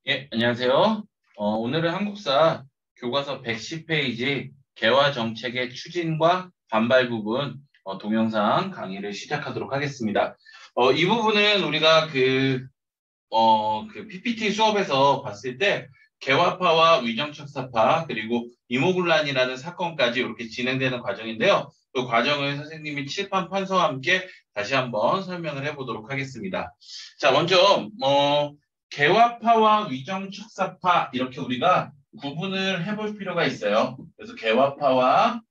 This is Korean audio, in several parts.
예, 안녕하세요. 오늘은 한국사 교과서 110페이지 개화 정책의 추진과 반발 부분 동영상 강의를 시작하도록 하겠습니다. 이 부분은 우리가 그 PPT 수업에서 봤을 때 개화파와 위정척사파 그리고 이모군란이라는 사건까지 이렇게 진행되는 과정인데요. 그 과정을 선생님이 칠판 판서와 함께 다시 한번 설명을 해보도록 하겠습니다. 자, 먼저 개화파와 위정척사파 이렇게 우리가 구분을 해볼 필요가 있어요. 그래서 개화파와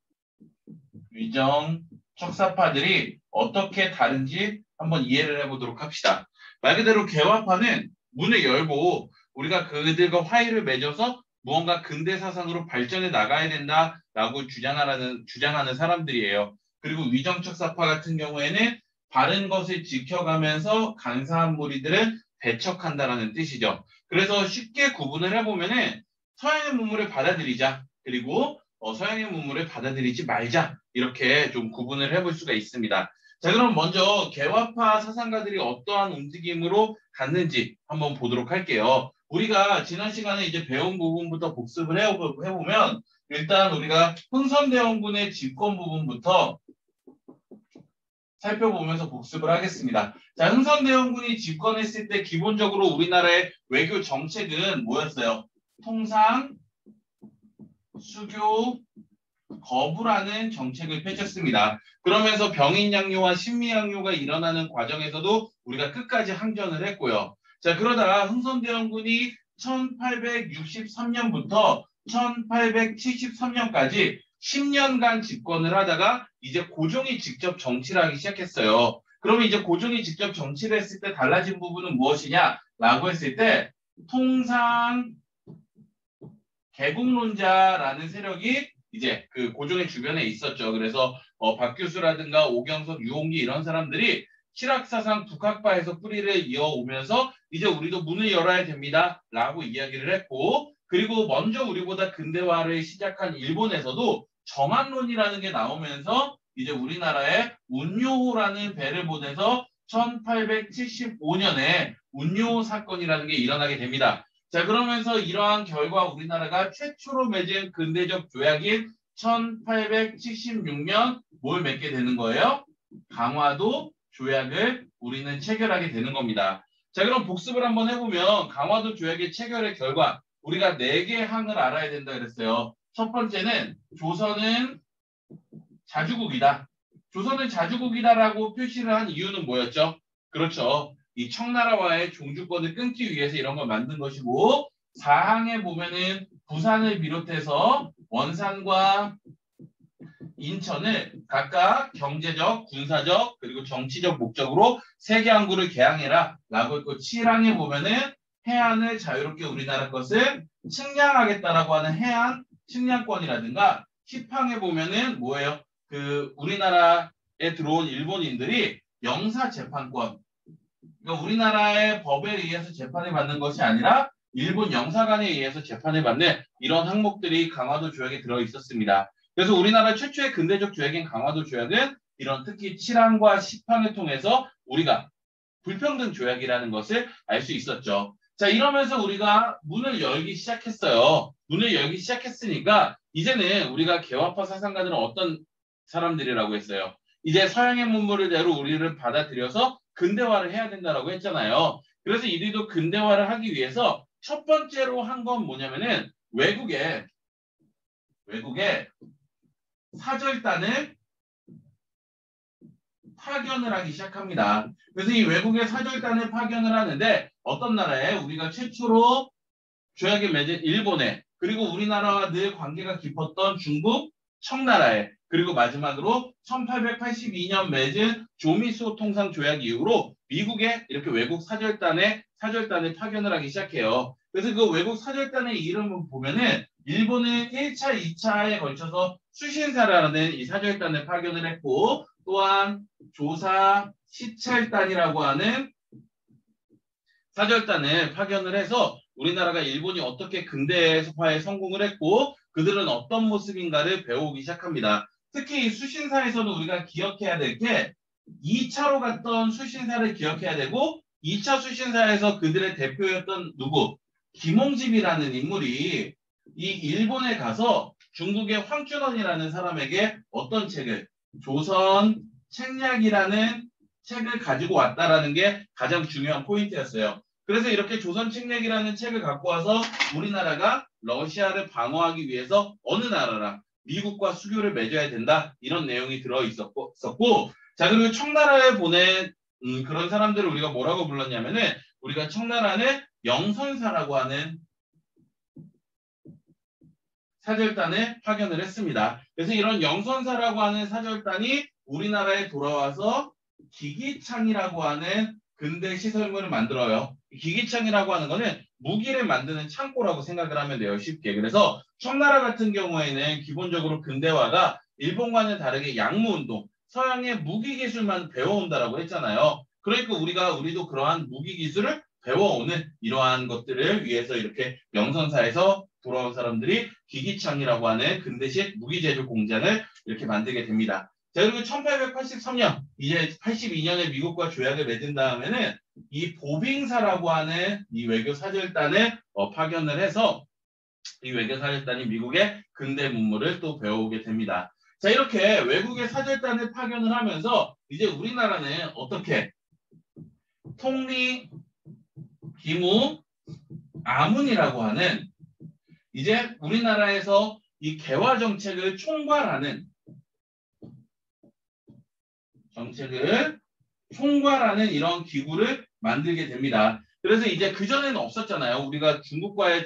위정척사파들이 어떻게 다른지 한번 이해를 해보도록 합시다. 말 그대로 개화파는 문을 열고 우리가 그들과 화의를 맺어서 무언가 근대 사상으로 발전해 나가야 된다라고 주장하는 사람들이에요. 그리고 위정척사파 같은 경우에는 바른 것을 지켜가면서 간사한 무리들을 배척한다라는 뜻이죠. 그래서 쉽게 구분을 해보면은 서양의 문물을 받아들이자. 그리고 서양의 문물을 받아들이지 말자. 이렇게 좀 구분을 해볼 수가 있습니다. 자, 그럼 먼저 개화파 사상가들이 어떠한 움직임으로 갔는지 한번 보도록 할게요. 우리가 지난 시간에 이제 배운 부분부터 복습을 해보면 일단 우리가 흥선대원군의 집권 부분부터 살펴보면서 복습을 하겠습니다. 자, 흥선대원군이 집권했을 때 기본적으로 우리나라의 외교 정책은 뭐였어요? 통상, 수교, 거부라는 정책을 펼쳤습니다. 그러면서 병인양요와 신미양요가 일어나는 과정에서도 우리가 끝까지 항전을 했고요. 자, 그러다가 흥선대원군이 1863년부터 1873년까지 10년간 집권을 하다가 이제 고종이 직접 정치를 하기 시작했어요. 그러면 이제 고종이 직접 정치를 했을 때 달라진 부분은 무엇이냐라고 했을 때 통상 개국론자라는 세력이 이제 그 고종의 주변에 있었죠. 그래서 박규수라든가 오경석, 유홍기 이런 사람들이 실학사상 북학파에서 뿌리를 이어오면서 이제 우리도 문을 열어야 됩니다라고 이야기를 했고, 그리고 먼저 우리보다 근대화를 시작한 일본에서도 정한론이라는 게 나오면서 이제 우리나라에 운요호라는 배를 보내서 1875년에 운요호 사건이라는 게 일어나게 됩니다. 자, 그러면서 이러한 결과 우리나라가 최초로 맺은 근대적 조약인 1876년 뭘 맺게 되는 거예요? 강화도 조약을 우리는 체결하게 되는 겁니다. 자, 그럼 복습을 한번 해보면 강화도 조약의 체결의 결과 우리가 4개 항을 알아야 된다 그랬어요. 첫 번째는 조선은 자주국이다. 조선은 자주국이다라고 표시를 한 이유는 뭐였죠? 그렇죠. 이 청나라와의 종주권을 끊기 위해서 이런 걸 만든 것이고, 사항에 보면은 부산을 비롯해서 원산과 인천을 각각 경제적, 군사적, 그리고 정치적 목적으로 세계 항구를 개항해라 라고 했고, 7항에 보면은 해안을 자유롭게 우리나라 것을 측량하겠다라고 하는 해안 측량권이라든가, 10항에 보면은 뭐예요? 그 우리나라에 들어온 일본인들이 영사 재판권, 그러니까 우리나라의 법에 의해서 재판을 받는 것이 아니라 일본 영사관에 의해서 재판을 받는 이런 항목들이 강화도 조약에 들어 있었습니다. 그래서 우리나라 최초의 근대적 조약인 강화도 조약은 이런 특히 7항과 10항을 통해서 우리가 불평등 조약이라는 것을 알 수 있었죠. 자, 이러면서 우리가 문을 열기 시작했어요. 문을 열기 시작했으니까 이제는 우리가 개화파 사상가들은 어떤 사람들이라고 했어요. 이제 서양의 문물대로 우리를 받아들여서 근대화를 해야 된다라고 했잖아요. 그래서 이들도 근대화를 하기 위해서 첫 번째로 한 건 뭐냐면은 외국에 사절단을 파견을 하기 시작합니다. 그래서 이 외국의 사절단을 파견을 하는데 어떤 나라에 우리가 최초로 조약을 맺은 일본에, 그리고 우리나라와 늘 관계가 깊었던 중국, 청나라에, 그리고 마지막으로 1882년 맺은 조미수 통상 조약 이후로 미국에 이렇게 외국 사절단을 파견을 하기 시작해요. 그래서 그 외국 사절단의 이름을 보면은 일본은 1차, 2차에 걸쳐서 수신사라는 이 사절단을 파견을 했고, 또한 조사 시찰단이라고 하는 사절단을 파견을 해서 우리나라가 일본이 어떻게 근대화에 성공을 했고 그들은 어떤 모습인가를 배우기 시작합니다. 특히 이 수신사에서는 우리가 기억해야 될 게 2차로 갔던 수신사를 기억해야 되고 2차 수신사에서 그들의 대표였던 누구? 김홍집이라는 인물이 이 일본에 가서 중국의 황춘원이라는 사람에게 어떤 책을 조선 책략이라는 책을 가지고 왔다라는 게 가장 중요한 포인트였어요. 그래서 이렇게 조선 책략이라는 책을 갖고 와서 우리나라가 러시아를 방어하기 위해서 어느 나라랑 미국과 수교를 맺어야 된다 이런 내용이 들어 있었고 자 그리고 청나라에 보낸 그런 사람들을 우리가 뭐라고 불렀냐면은 우리가 청나라는 영선사라고 하는 사절단을 파견을 했습니다. 그래서 이런 영선사라고 하는 사절단이 우리나라에 돌아와서 기기창이라고 하는 근대 시설물을 만들어요. 기기창이라고 하는 거는 무기를 만드는 창고라고 생각을 하면 돼요. 쉽게. 그래서 청나라 같은 경우에는 기본적으로 근대화가 일본과는 다르게 양무운동, 서양의 무기 기술만 배워온다라고 했잖아요. 그러니까 우리도 그러한 무기 기술을 배워오는 이러한 것들을 위해서 이렇게 영선사에서 돌아온 사람들이 기기창이라고 하는 근대식 무기 제조 공장을 이렇게 만들게 됩니다. 자, 그리고 1883년, 이제 82년에 미국과 조약을 맺은 다음에는 이 보빙사라고 하는 이 외교 사절단을 파견을 해서 이 외교 사절단이 미국의 근대 문물을 또 배워오게 됩니다. 자, 이렇게 외국의 사절단을 파견을 하면서 이제 우리나라는 어떻게 통리, 기무, 아문이라고 하는 이제 우리나라에서 이 개화 정책을 총괄하는 이런 기구를 만들게 됩니다. 그래서 이제 그전에는 없었잖아요. 우리가 중국과의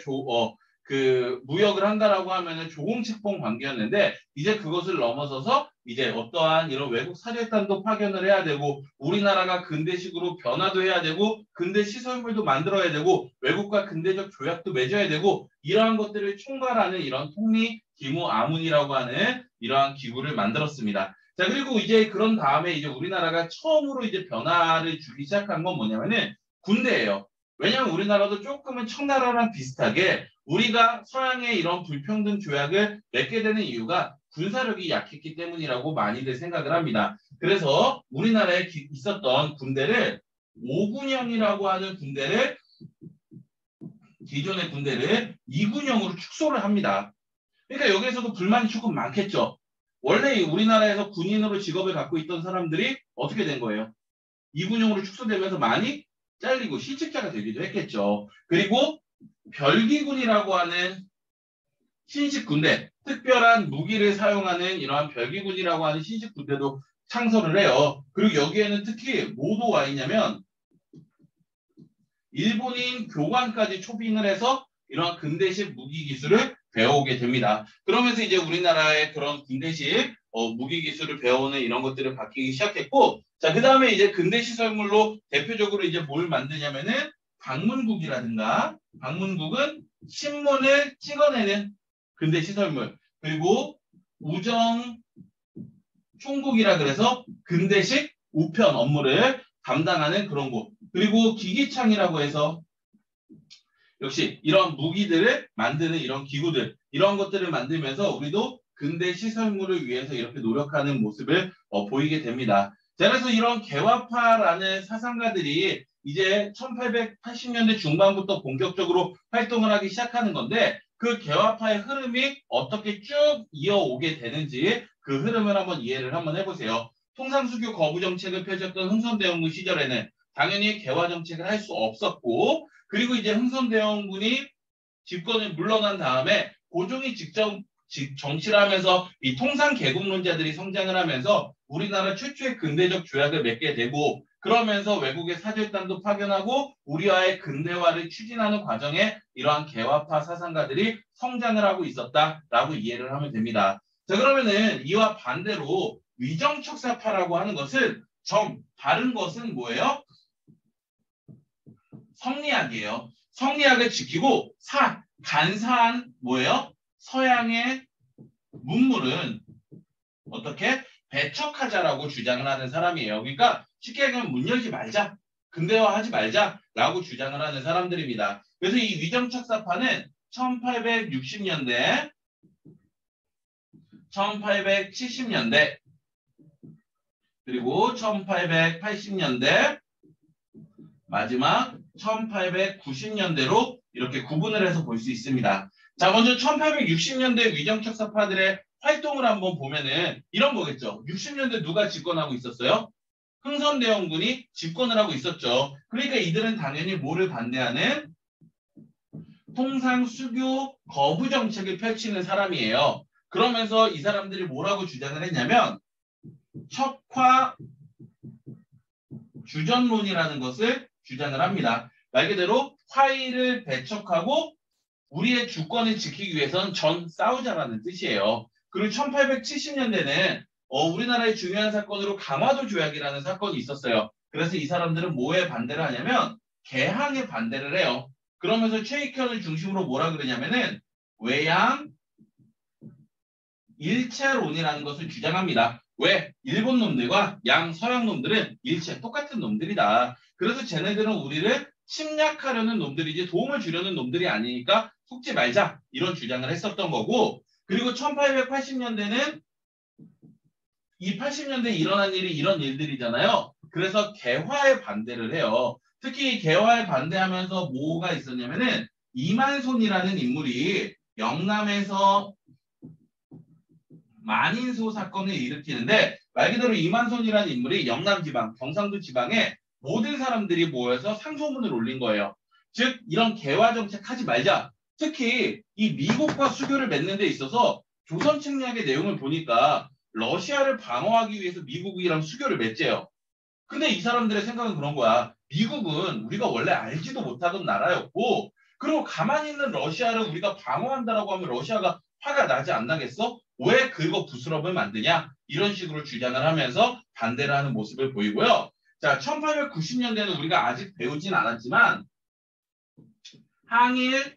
무역을 한다라고 하면은 조공책봉 관계였는데 이제 그것을 넘어서서 이제 어떠한 이런 외국 사절단도 파견을 해야 되고 우리나라가 근대식으로 변화도 해야 되고 근대 시설물도 만들어야 되고 외국과 근대적 조약도 맺어야 되고 이러한 것들을 총괄하는 이런 통리, 기무, 아문이라고 하는 이러한 기구를 만들었습니다. 자, 그리고 이제 그런 다음에 이제 우리나라가 처음으로 이제 변화를 주기 시작한 건 뭐냐면은 군대예요. 왜냐하면 우리나라도 조금은 청나라랑 비슷하게 우리가 서양의 이런 불평등 조약을 맺게 되는 이유가 군사력이 약했기 때문이라고 많이들 생각을 합니다. 그래서 우리나라에 있었던 군대를 5군형이라고 하는 군대를 기존의 군대를 2군형으로 축소를 합니다. 그러니까 여기에서도 불만이 조금 많겠죠. 원래 우리나라에서 군인으로 직업을 갖고 있던 사람들이 어떻게 된 거예요? 2군형으로 축소되면서 많이 잘리고 실직자가 되기도 했겠죠. 그리고 별기군이라고 하는 신식 군대, 특별한 무기를 사용하는 이러한 별기군이라고 하는 신식 군대도 창설을 해요. 그리고 여기에는 특히 뭐도 와 있냐면 일본인 교관까지 초빙을 해서 이러한 근대식 무기 기술을 배워오게 됩니다. 그러면서 이제 우리나라의 그런 근대식 무기 기술을 배워오는 이런 것들을 바뀌기 시작했고, 자, 그 다음에 이제 근대 시설물로 대표적으로 이제 뭘 만드냐면은 방문국이라든가, 방문국은 신문을 찍어내는 근대 시설물, 그리고 우정 총국이라 그래서 근대식 우편 업무를 담당하는 그런 곳, 그리고 기기창이라고 해서 역시 이런 무기들을 만드는 이런 기구들, 이런 것들을 만들면서 우리도 근대 시설물을 위해서 이렇게 노력하는 모습을 보이게 됩니다. 자, 그래서 이런 개화파라는 사상가들이 이제 1880년대 중반부터 본격적으로 활동을 하기 시작하는 건데 그 개화파의 흐름이 어떻게 쭉 이어오게 되는지 그 흐름을 한번 해보세요. 통상수교 거부 정책을 펼쳤던 흥선대원군 시절에는 당연히 개화 정책을 할 수 없었고 그리고 이제 흥선대원군이 집권을 물러난 다음에 고종이 직접 정치를 하면서 이 통상 개국론자들이 성장을 하면서 우리나라 최초의 근대적 조약을 맺게 되고 그러면서 외국의 사절단도 파견하고 우리와의 근대화를 추진하는 과정에 이러한 개화파 사상가들이 성장을 하고 있었다라고 이해를 하면 됩니다. 자, 그러면은 이와 반대로 위정척사파라고 하는 것은 다른 것은 뭐예요? 성리학이에요. 성리학을 지키고 간사한 뭐예요? 서양의 문물은 어떻게 배척하자라고 주장을 하는 사람이에요. 그러니까 쉽게 얘기하면 문 열지 말자, 근대화하지 말자라고 주장을 하는 사람들입니다. 그래서 이 위정척사파는 1860년대, 1870년대, 그리고 1880년대, 마지막 1890년대로 이렇게 구분을 해서 볼 수 있습니다. 자, 먼저 1860년대 위정척사파들의 활동을 한번 보면은 이런 거겠죠. 60년대 누가 집권하고 있었어요? 흥선대원군이 집권을 하고 있었죠. 그러니까 이들은 당연히 뭐를 반대하는 통상 수교 거부 정책을 펼치는 사람이에요. 그러면서 이 사람들이 뭐라고 주장을 했냐면 척화 주전론이라는 것을 주장을 합니다. 말 그대로 화의를 배척하고 우리의 주권을 지키기 위해서는 전 싸우자라는 뜻이에요. 그리고 1870년대는 우리나라의 중요한 사건으로 강화도 조약이라는 사건이 있었어요. 그래서 이 사람들은 뭐에 반대를 하냐면 개항에 반대를 해요. 그러면서 최익현을 중심으로 뭐라 그러냐면은 외양 일체론이라는 것을 주장합니다. 왜? 일본 놈들과 양서양 놈들은 일체 똑같은 놈들이다. 그래서 쟤네들은 우리를 침략하려는 놈들이지 도움을 주려는 놈들이 아니니까 속지 말자. 이런 주장을 했었던 거고, 그리고 1880년대는 이 80년대에 일어난 일이 이런 일들이잖아요. 그래서 개화에 반대를 해요. 특히 개화에 반대하면서 뭐가 있었냐면은 이만손이라는 인물이 영남에서 만인소 사건을 일으키는데, 말 그대로 이만손이라는 인물이 영남 지방, 경상도 지방에 모든 사람들이 모여서 상소문을 올린 거예요. 즉 이런 개화 정책 하지 말자. 특히 이 미국과 수교를 맺는 데 있어서 조선 침략의 내용을 보니까 러시아를 방어하기 위해서 미국이랑 수교를 맺재요. 근데 이 사람들의 생각은 그런 거야. 미국은 우리가 원래 알지도 못하던 나라였고, 그리고 가만히 있는 러시아를 우리가 방어한다라고 하면 러시아가 화가 나지 않나겠어? 왜 그거 부스럼을 만드냐? 이런 식으로 주장을 하면서 반대를 하는 모습을 보이고요. 자, 1890년대는 우리가 아직 배우진 않았지만 항일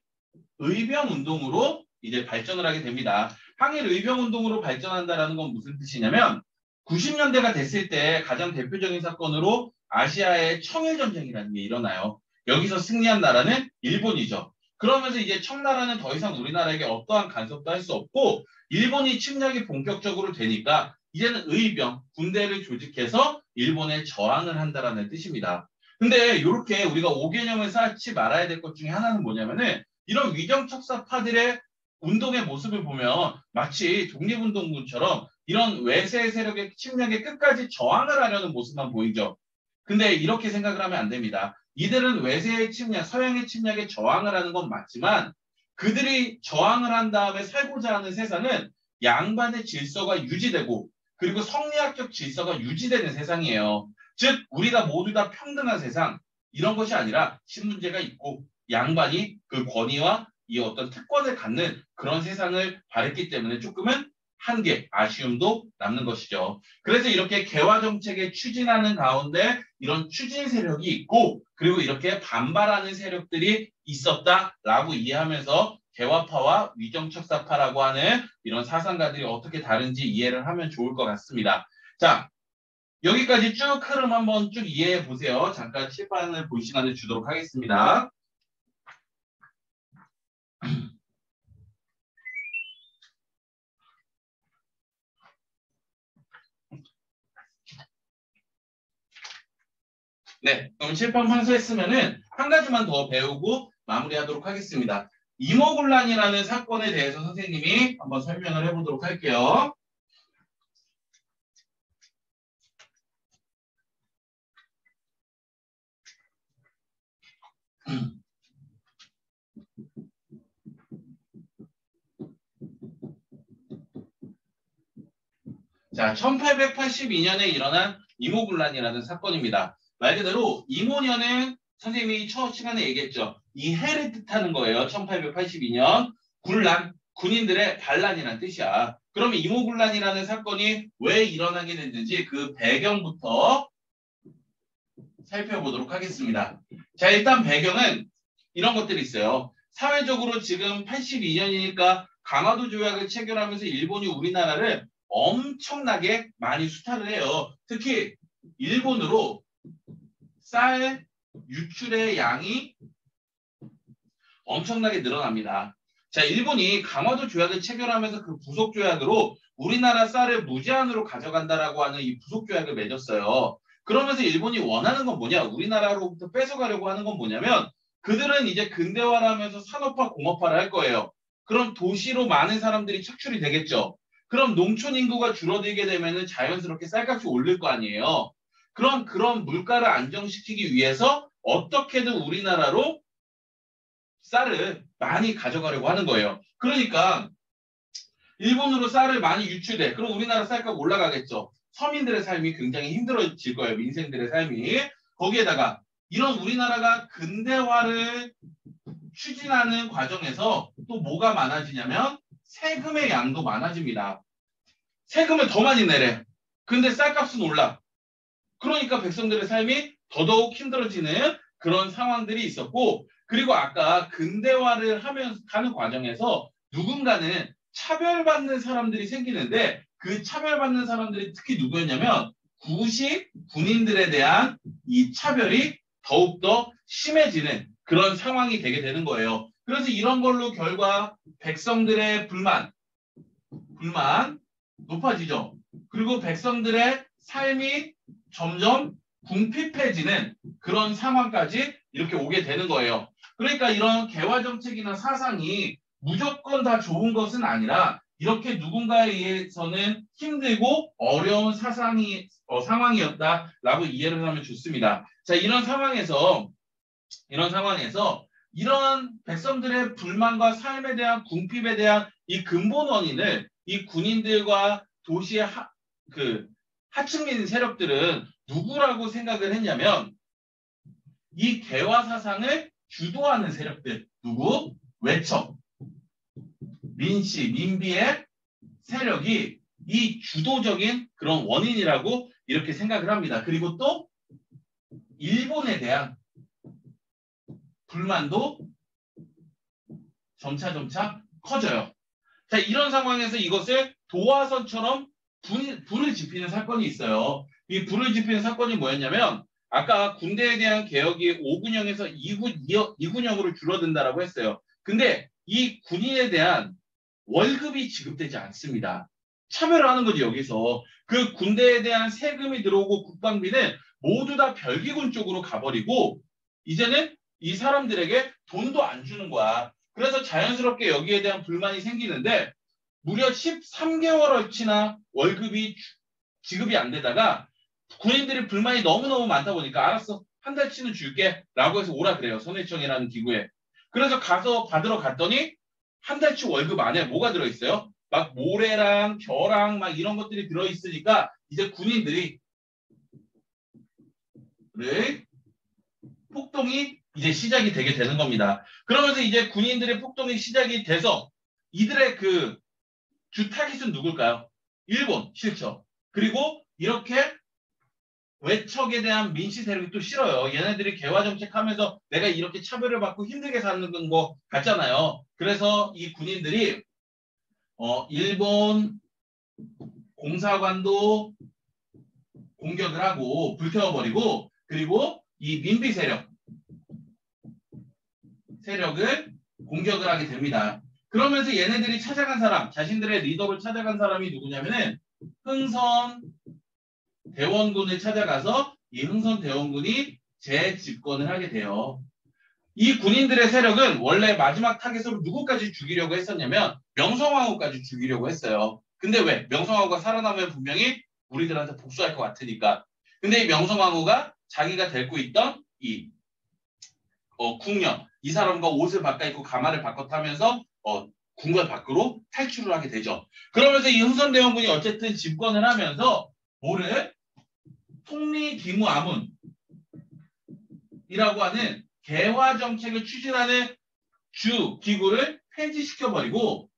의병 운동으로 이제 발전을 하게 됩니다. 항일 의병 운동으로 발전한다라는 건 무슨 뜻이냐면 90년대가 됐을 때 가장 대표적인 사건으로 아시아의 청일전쟁이라는 게 일어나요. 여기서 승리한 나라는 일본이죠. 그러면서 이제 청나라는 더 이상 우리나라에게 어떠한 간섭도 할 수 없고 일본이 침략이 본격적으로 되니까 이제는 의병, 군대를 조직해서 일본에 저항을 한다라는 뜻입니다. 근데 이렇게 우리가 5개념을 쌓지 말아야 될 것 중에 하나는 뭐냐면은 이런 위정척사파들의 운동의 모습을 보면 마치 독립운동군처럼 이런 외세 세력의 침략에 끝까지 저항을 하려는 모습만 보이죠. 근데 이렇게 생각을 하면 안 됩니다. 이들은 외세의 침략, 서양의 침략에 저항을 하는 건 맞지만 그들이 저항을 한 다음에 살고자 하는 세상은 양반의 질서가 유지되고 그리고 성리학적 질서가 유지되는 세상이에요. 즉 우리가 모두 다 평등한 세상, 이런 것이 아니라 신분제가 있고 양반이 그 권위와 이 어떤 특권을 갖는 그런 세상을 바랬기 때문에 조금은 한계, 아쉬움도 남는 것이죠. 그래서 이렇게 개화 정책에 추진하는 가운데 이런 추진 세력이 있고 그리고 이렇게 반발하는 세력들이 있었다라고 이해하면서 개화파와 위정척사파라고 하는 이런 사상가들이 어떻게 다른지 이해를 하면 좋을 것 같습니다. 자, 여기까지 쭉 흐름 한번 쭉 이해해 보세요. 잠깐 칠판을 볼 시간을 주도록 하겠습니다. 네, 그럼 칠판 판서했으면은 한 가지만 더 배우고 마무리하도록 하겠습니다. 이모군란이라는 사건에 대해서 선생님이 한번 설명을 해보도록 할게요. 자, 1882년에 일어난 이모군란이라는 사건입니다. 말 그대로 이모년은 선생님이 첫 시간에 얘기했죠. 이 해를 뜻하는 거예요. 1882년. 군란, 군인들의 반란이라는 뜻이야. 그러면 이모군란이라는 사건이 왜 일어나게 됐는지 그 배경부터 살펴보도록 하겠습니다. 자, 일단 배경은 이런 것들이 있어요. 사회적으로 지금 82년이니까 강화도 조약을 체결하면서 일본이 우리나라를 엄청나게 많이 수탈을 해요. 특히 일본으로 쌀 유출의 양이 엄청나게 늘어납니다. 자, 일본이 강화도 조약을 체결하면서 그 부속 조약으로 우리나라 쌀을 무제한으로 가져간다라고 하는 이 부속 조약을 맺었어요. 그러면서 일본이 원하는 건 뭐냐? 우리나라로부터 뺏어가려고 하는 건 뭐냐면 그들은 이제 근대화를 하면서 산업화, 공업화를 할 거예요. 그럼 도시로 많은 사람들이 착출이 되겠죠. 그럼 농촌 인구가 줄어들게 되면은 자연스럽게 쌀값이 오를 거 아니에요. 그런 물가를 안정시키기 위해서 어떻게든 우리나라로 쌀을 많이 가져가려고 하는 거예요. 그러니까 일본으로 쌀을 많이 유출돼. 그럼 우리나라 쌀값 올라가겠죠. 서민들의 삶이 굉장히 힘들어질 거예요. 민생들의 삶이. 거기에다가 이런 우리나라가 근대화를 추진하는 과정에서 또 뭐가 많아지냐면 세금의 양도 많아집니다. 세금을 더 많이 내래. 근데 쌀값은 올라. 그러니까 백성들의 삶이 더더욱 힘들어지는 그런 상황들이 있었고, 그리고 아까 근대화를 하는 과정에서 누군가는 차별받는 사람들이 생기는데 그 차별받는 사람들이 특히 누구였냐면 구식 군인들에 대한 이 차별이 더욱더 심해지는 그런 상황이 되게 되는 거예요. 그래서 이런 걸로 결과 백성들의 불만 높아지죠. 그리고 백성들의 삶이 점점 궁핍해지는 그런 상황까지 이렇게 오게 되는 거예요. 그러니까 이런 개화 정책이나 사상이 무조건 다 좋은 것은 아니라 이렇게 누군가에 의해서는 힘들고 어려운 상황이었다라고 이해를 하면 좋습니다. 자, 이런 상황에서 이런 백성들의 불만과 삶에 대한 궁핍에 대한 이 근본 원인을 이 군인들과 도시의 하층민 세력들은 누구라고 생각을 했냐면 이 개화 사상을 주도하는 세력들. 누구? 외척, 민씨, 민비의 세력이 이 주도적인 그런 원인이라고 이렇게 생각을 합니다. 그리고 또 일본에 대한 불만도 점차 커져요. 자, 이런 상황에서 이것을 도화선처럼 불을 지피는 사건이 있어요. 이 불을 지피는 사건이 뭐였냐면 아까 군대에 대한 개혁이 5군형에서 2군형으로 줄어든다라고 했어요. 근데 이 군인에 대한 월급이 지급되지 않습니다. 차별을 하는 거지 여기서. 그 군대에 대한 세금이 들어오고 국방비는 모두 다 별기군 쪽으로 가버리고 이제는 이 사람들에게 돈도 안 주는 거야. 그래서 자연스럽게 여기에 대한 불만이 생기는데 무려 13개월어치나 월급이 지급이 안 되다가 군인들이 불만이 너무너무 많다 보니까 알았어. 한 달치는 줄게 라고 해서 오라 그래요. 선회청이라는 기구에. 그래서 가서 받으러 갔더니 한 달치 월급 안에 뭐가 들어있어요? 막 모래랑 벼랑 막 이런 것들이 들어있으니까 이제 군인들이 폭동이 이제 시작이 되게 되는 겁니다. 그러면서 이제 군인들의 폭동이 시작이 돼서 이들의 그 주 타깃은 누굴까요? 일본 싫죠. 그리고 이렇게 외척에 대한 민씨 세력이 또 싫어요. 얘네들이 개화 정책하면서 내가 이렇게 차별을 받고 힘들게 사는 거 같잖아요. 그래서 이 군인들이 일본 공사관도 공격을 하고 불태워버리고 그리고 이 민비 세력을 공격을 하게 됩니다. 그러면서 얘네들이 찾아간 사람, 자신들의 리더를 찾아간 사람이 누구냐면은 흥선 대원군을 찾아가서 이 흥선 대원군이 재집권을 하게 돼요. 이 군인들의 세력은 원래 마지막 타겟으로 누구까지 죽이려고 했었냐면 명성황후까지 죽이려고 했어요. 근데 왜? 명성황후가 살아나면 분명히 우리들한테 복수할 것 같으니까. 근데 이 명성황후가 자기가 데리고 있던 이 궁녀, 이 사람과 옷을 바꿔 입고 가마를 바꿔 타면서 궁궐 밖으로 탈출을 하게 되죠. 그러면서 이 흥선대원군이 어쨌든 집권을 하면서 뭐를 통리기무아문이라고 하는 개화 정책을 추진하는 주 기구를 폐지시켜버리고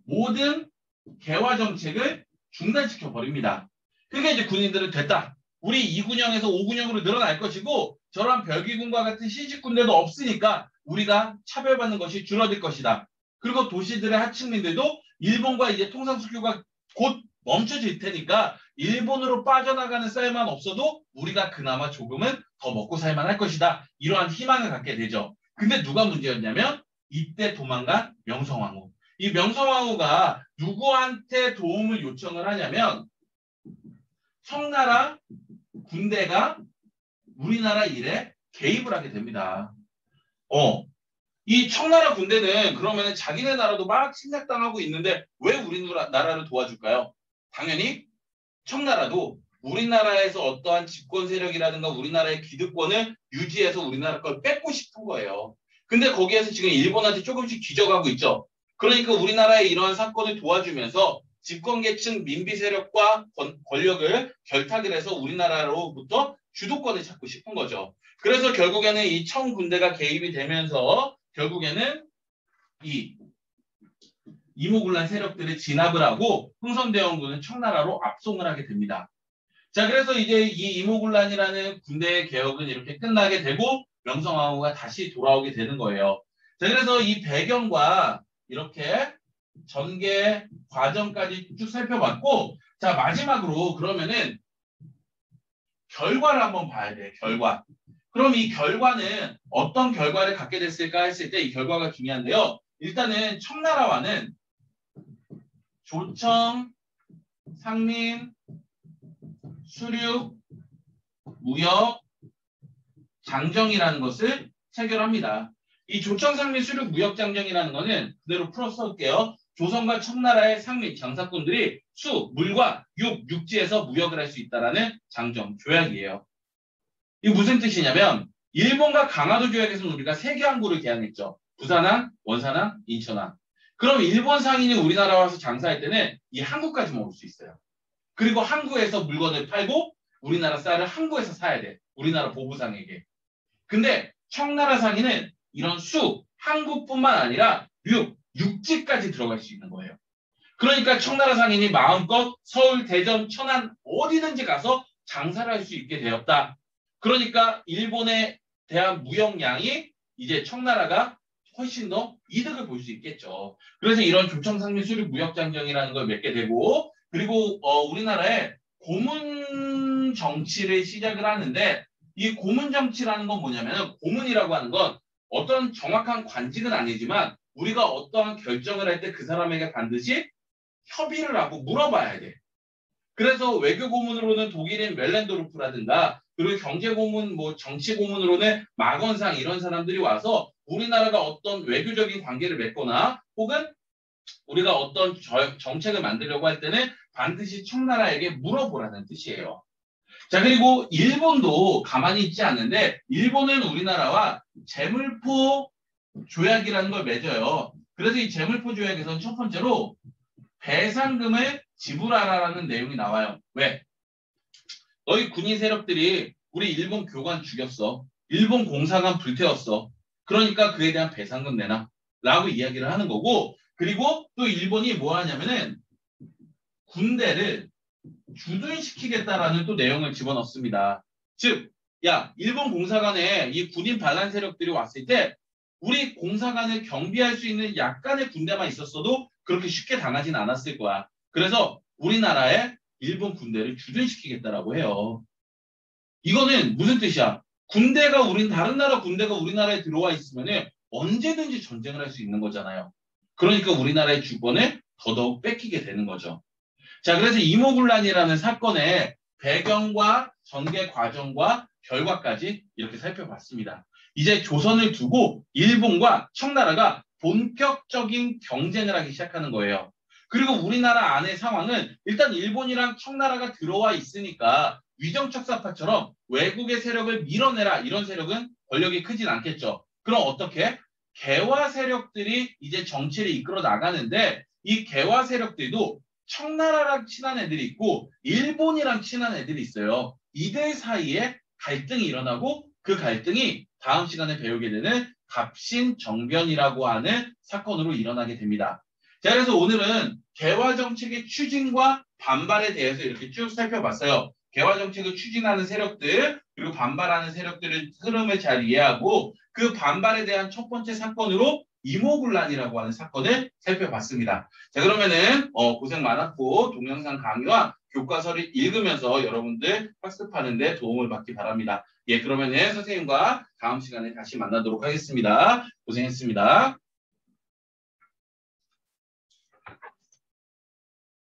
모든 개화 정책을 중단시켜버립니다. 그게 이제 군인들은 됐다. 우리 2군형에서 5군형으로 늘어날 것이고 저런 별기군과 같은 신식군대도 없으니까 우리가 차별받는 것이 줄어들 것이다. 그리고 도시들의 하층민들도 일본과 이제 통상수교가 곧 멈춰질 테니까 일본으로 빠져나가는 쌀만 없어도 우리가 그나마 조금은 더 먹고 살만할 것이다. 이러한 희망을 갖게 되죠. 근데 누가 문제였냐면 이때 도망간 명성황후. 이 명성황후가 누구한테 도움을 요청을 하냐면 청나라 군대가 우리나라 일에 개입을 하게 됩니다. 이 청나라 군대는 그러면 자기네 나라도 막 침략당하고 있는데 왜 우리나라를 도와줄까요? 당연히 청나라도 우리나라에서 어떠한 집권 세력이라든가 우리나라의 기득권을 유지해서 우리나라 걸 뺏고 싶은 거예요. 근데 거기에서 지금 일본한테 조금씩 뒤져가고 있죠. 그러니까 우리나라의 이러한 사건을 도와주면서 집권계층 민비 세력과 권력을 결탁을 해서 우리나라로부터 주도권을 잡고 싶은 거죠. 그래서 결국에는 이 청군대가 개입이 되면서 결국에는 이 이모군란 세력들을 진압을 하고 흥선대원군은 청나라로 압송을 하게 됩니다. 자, 그래서 이제 이 이모군란이라는 군대의 개혁은 이렇게 끝나게 되고 명성황후가 다시 돌아오게 되는 거예요. 자, 그래서 이 배경과 이렇게 전개 과정까지 쭉 살펴봤고, 자, 마지막으로 그러면은 결과를 한번 봐야 돼, 결과. 그럼 이 결과는 어떤 결과를 갖게 됐을까 했을 때 이 결과가 중요한데요. 일단은 청나라와는 조청, 상민, 수륙, 무역, 장정이라는 것을 체결합니다. 이 조청, 상민, 수륙, 무역, 장정이라는 것은 그대로 풀어 써올게요. 조선과 청나라의 상민, 장사꾼들이 수, 물과 육지에서 무역을 할 수 있다는 장정, 조약이에요. 이게 무슨 뜻이냐면 일본과 강화도 조약에서는 우리가 3개 항구를 개항했죠. 부산항, 원산항, 인천항. 그럼 일본 상인이 우리나라 와서 장사할 때는 이 항구까지만 올 수 있어요. 그리고 항구에서 물건을 팔고 우리나라 쌀을 항구에서 사야 돼. 우리나라 보부상에게. 근데 청나라 상인은 이런 수, 항구뿐만 아니라 육지까지 들어갈 수 있는 거예요. 그러니까 청나라 상인이 마음껏 서울, 대전, 천안 어디든지 가서 장사를 할 수 있게 되었다. 그러니까 일본에 대한 무역량이 이제 청나라가 훨씬 더 이득을 볼 수 있겠죠. 그래서 이런 조청상민 수륙 무역장정이라는 걸 맺게 되고 그리고 우리나라의 고문 정치를 시작을 하는데 이 고문 정치라는 건 뭐냐면 고문이라고 하는 건 어떤 정확한 관직은 아니지만 우리가 어떠한 결정을 할 때 그 사람에게 반드시 협의를 하고 물어봐야 돼. 그래서 외교 고문으로는 독일인 멜렌도르프라든가 그리고 경제 고문, 정치 고문으로는 마건상 이런 사람들이 와서 우리나라가 어떤 외교적인 관계를 맺거나 혹은 우리가 어떤 정책을 만들려고 할 때는 반드시 청나라에게 물어보라는 뜻이에요. 자, 그리고 일본도 가만히 있지 않는데 일본은 우리나라와 재물포 조약이라는 걸 맺어요. 그래서 이 재물포 조약에서는 첫 번째로 배상금을 지불하라는 내용이 나와요. 왜? 너희 군인 세력들이 우리 일본 교관 죽였어. 일본 공사관 불태웠어. 그러니까 그에 대한 배상금 내놔. 라고 이야기를 하는 거고 그리고 또 일본이 뭐 하냐면은 군대를 주둔시키겠다라는 또 내용을 집어넣습니다. 즉, 야, 일본 공사관에 이 군인 반란 세력들이 왔을 때 우리 공사관을 경비할 수 있는 약간의 군대만 있었어도 그렇게 쉽게 당하진 않았을 거야. 그래서 우리나라에 일본 군대를 주둔시키겠다라고 해요. 이거는 무슨 뜻이야? 다른 나라 군대가 우리나라에 들어와 있으면 언제든지 전쟁을 할 수 있는 거잖아요. 그러니까 우리나라의 주권을 더더욱 뺏기게 되는 거죠. 자, 그래서 이모군란이라는 사건의 배경과 전개 과정과 결과까지 이렇게 살펴봤습니다. 이제 조선을 두고 일본과 청나라가 본격적인 경쟁을 하기 시작하는 거예요. 그리고 우리나라 안의 상황은 일단 일본이랑 청나라가 들어와 있으니까 위정척사파처럼 외국의 세력을 밀어내라 이런 세력은 권력이 크진 않겠죠. 그럼 어떻게? 개화 세력들이 이제 정치를 이끌어 나가는데 이 개화 세력들도 청나라랑 친한 애들이 있고 일본이랑 친한 애들이 있어요. 이들 사이에 갈등이 일어나고 그 갈등이 다음 시간에 배우게 되는 갑신정변이라고 하는 사건으로 일어나게 됩니다. 자, 그래서 오늘은 개화정책의 추진과 반발에 대해서 이렇게 쭉 살펴봤어요. 개화정책을 추진하는 세력들 그리고 반발하는 세력들의 흐름을 잘 이해하고 그 반발에 대한 첫 번째 사건으로 이모군란이라고 하는 사건을 살펴봤습니다. 자, 그러면은 고생 많았고 동영상 강의와 교과서를 읽으면서 여러분들 학습하는 데 도움을 받기 바랍니다. 예, 그러면은 선생님과 다음 시간에 다시 만나도록 하겠습니다. 고생했습니다.